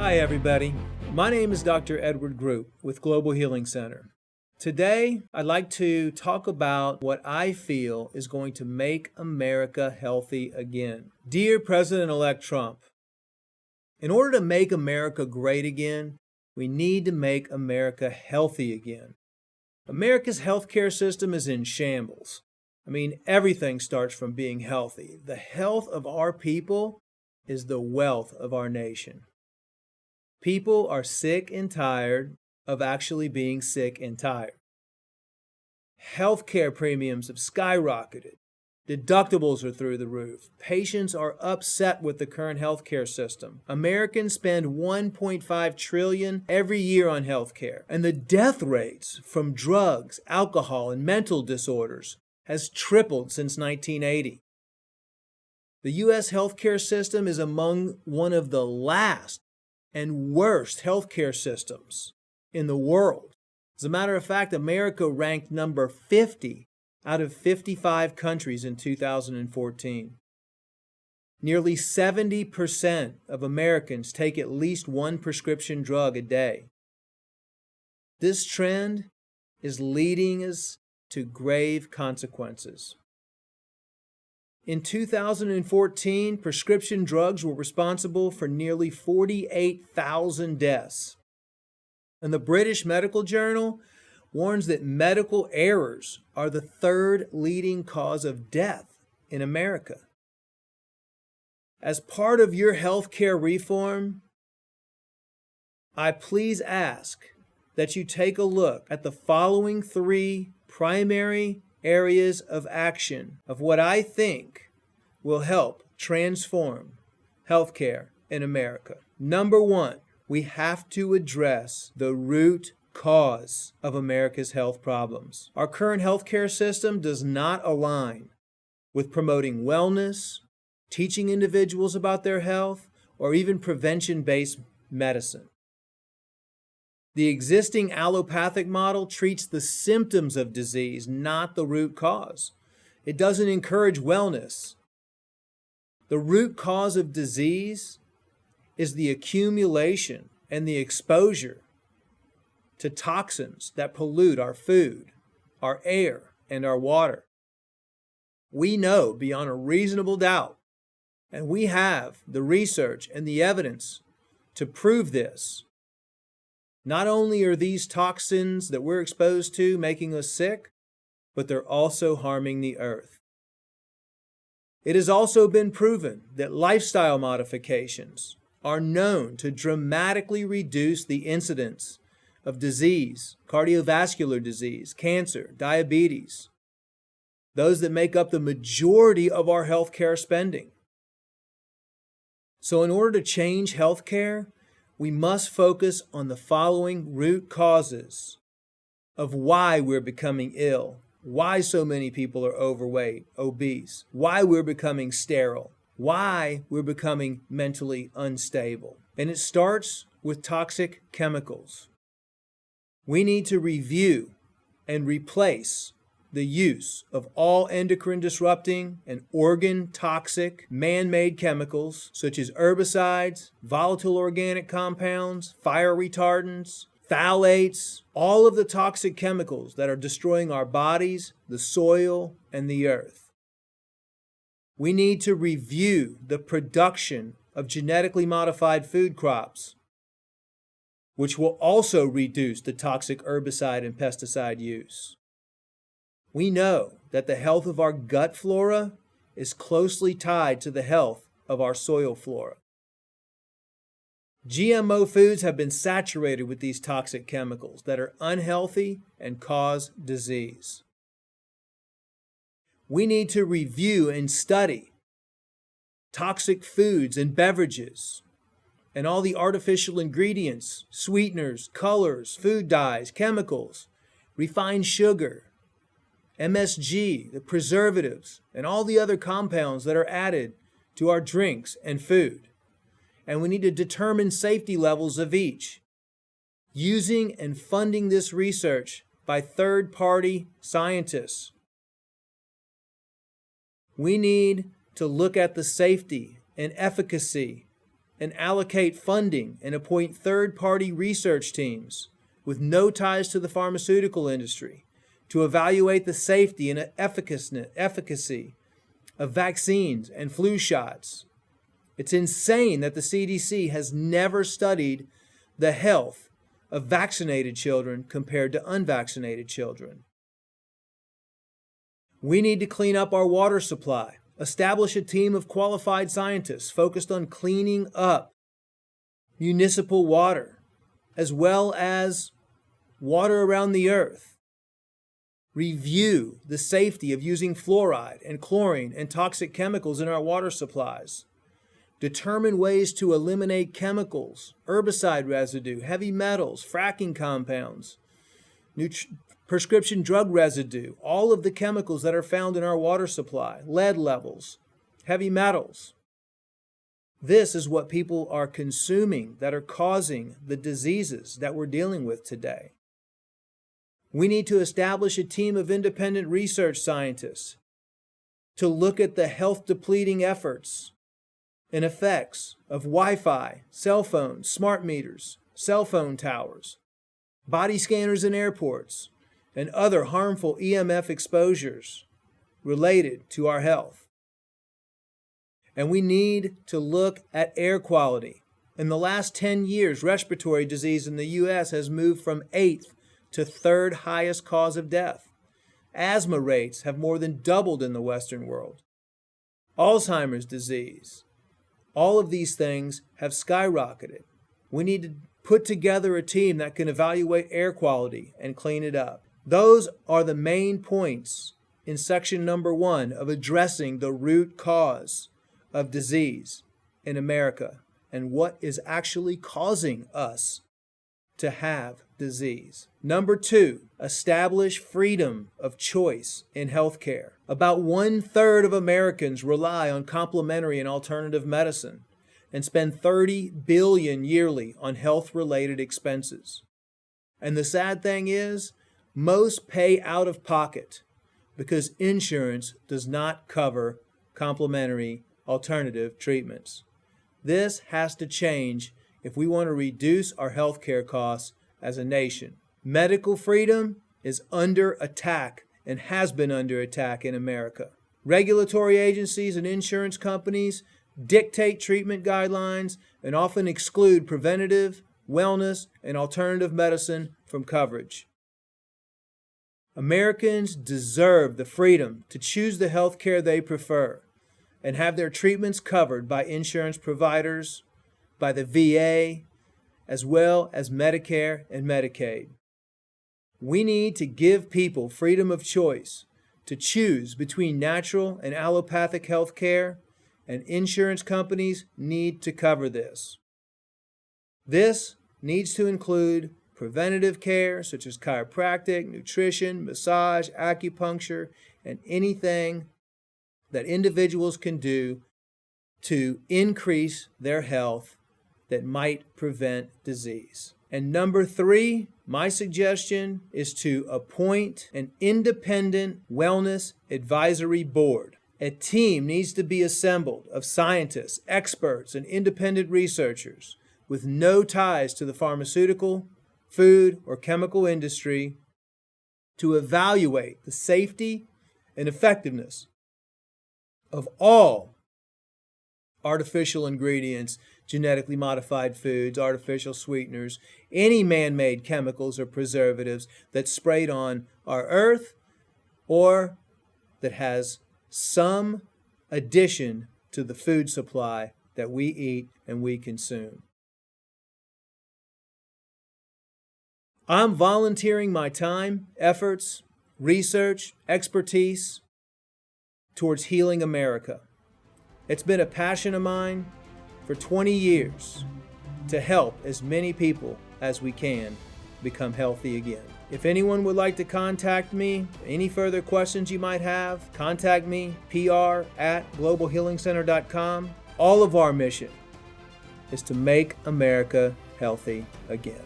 Hi everybody, my name is Dr. Edward Group with Global Healing Center. Today, I'd like to talk about what I feel is going to make America healthy again. Dear President-elect Trump, in order to make America great again, we need to make America healthy again. America's healthcare system is in shambles. Everything starts from being healthy. The health of our people is the wealth of our nation. People are sick and tired of actually being sick and tired. Healthcare premiums have skyrocketed. Deductibles are through the roof. Patients are upset with the current healthcare system. Americans spend $1.5 trillion every year on healthcare, and the death rates from drugs, alcohol, and mental disorders has tripled since 1980. The U.S. healthcare system is among one of the last and worst healthcare systems in the world. As a matter of fact, America ranked number 50 out of 55 countries in 2014. Nearly 70% of Americans take at least one prescription drug a day. This trend is leading us to grave consequences. In 2014, prescription drugs were responsible for nearly 48,000 deaths. And the British Medical Journal warns that medical errors are the third leading cause of death in America. As part of your healthcare reform, I please ask that you take a look at the following three primary areas of action of what I think will help transform healthcare in America. Number one, we have to address the root cause of America's health problems. Our current healthcare system does not align with promoting wellness, teaching individuals about their health, or even prevention-based medicine. The existing allopathic model treats the symptoms of disease, not the root cause. It doesn't encourage wellness. The root cause of disease is the accumulation and the exposure to toxins that pollute our food, our air, and our water. We know beyond a reasonable doubt, and we have the research and the evidence to prove this. Not only are these toxins that we're exposed to making us sick, but they're also harming the earth. It has also been proven that lifestyle modifications are known to dramatically reduce the incidence of disease, cardiovascular disease, cancer, diabetes, those that make up the majority of our healthcare spending. So in order to change healthcare, we must focus on the following root causes of why we're becoming ill, why so many people are overweight, obese, why we're becoming sterile, why we're becoming mentally unstable. And it starts with toxic chemicals. We need to review and replace the use of all endocrine disrupting and organ toxic man-made chemicals such as herbicides, volatile organic compounds, fire retardants, phthalates, all of the toxic chemicals that are destroying our bodies, the soil, and the earth. We need to review the production of genetically modified food crops, which will also reduce the toxic herbicide and pesticide use. We know that the health of our gut flora is closely tied to the health of our soil flora. GMO foods have been saturated with these toxic chemicals that are unhealthy and cause disease. We need to review and study toxic foods and beverages and all the artificial ingredients, sweeteners, colors, food dyes, chemicals, refined sugar, MSG, the preservatives, and all the other compounds that are added to our drinks and food. And we need to determine safety levels of each, using and funding this research by third-party scientists. We need to look at the safety and efficacy and allocate funding and appoint third-party research teams with no ties to the pharmaceutical industry to evaluate the safety and efficacy of vaccines and flu shots. It's insane that the CDC has never studied the health of vaccinated children compared to unvaccinated children. We need to clean up our water supply, establish a team of qualified scientists focused on cleaning up municipal water, as well as water around the earth. Review the safety of using fluoride and chlorine and toxic chemicals in our water supplies. Determine ways to eliminate chemicals, herbicide residue, heavy metals, fracking compounds, prescription drug residue, all of the chemicals that are found in our water supply, lead levels, heavy metals. This is what people are consuming that are causing the diseases that we're dealing with today. We need to establish a team of independent research scientists to look at the health-depleting efforts and effects of Wi-Fi, cell phones, smart meters, cell phone towers, body scanners in airports, and other harmful EMF exposures related to our health. And we need to look at air quality. In the last 10 years, respiratory disease in the U.S. has moved from 8th to 3rd highest cause of death. Asthma rates have more than doubled in the Western world. Alzheimer's disease. All of these things have skyrocketed. We need to put together a team that can evaluate air quality and clean it up. Those are the main points in section number 1 of addressing the root cause of disease in America and what is actually causing us to have disease. Number 2, establish freedom of choice in healthcare. About 1/3 of Americans rely on complementary and alternative medicine and spend $30 billion yearly on health-related expenses. And the sad thing is, most pay out of pocket because insurance does not cover complementary alternative treatments. This has to change if we want to reduce our healthcare costs as a nation. Medical freedom is under attack and has been under attack in America. Regulatory agencies and insurance companies dictate treatment guidelines and often exclude preventative, wellness, and alternative medicine from coverage. Americans deserve the freedom to choose the health care they prefer and have their treatments covered by insurance providers, by the VA, as well as Medicare and Medicaid. We need to give people freedom of choice to choose between natural and allopathic health care, and insurance companies need to cover this. This needs to include preventative care such as chiropractic, nutrition, massage, acupuncture, and anything that individuals can do to increase their health that might prevent disease. And number 3, my suggestion is to appoint an independent wellness advisory board. A team needs to be assembled of scientists, experts, and independent researchers with no ties to the pharmaceutical, food, or chemical industry to evaluate the safety and effectiveness of all artificial ingredients, genetically modified foods, artificial sweeteners, any man-made chemicals or preservatives that's sprayed on our earth or that has some addition to the food supply that we eat and we consume. I'm volunteering my time, efforts, research, expertise towards healing America. It's been a passion of mine for 20 years to help as many people as we can become healthy again. If anyone would like to contact me, any further questions you might have, contact me, pr@globalhealingcenter.com. All of our mission is to make America healthy again.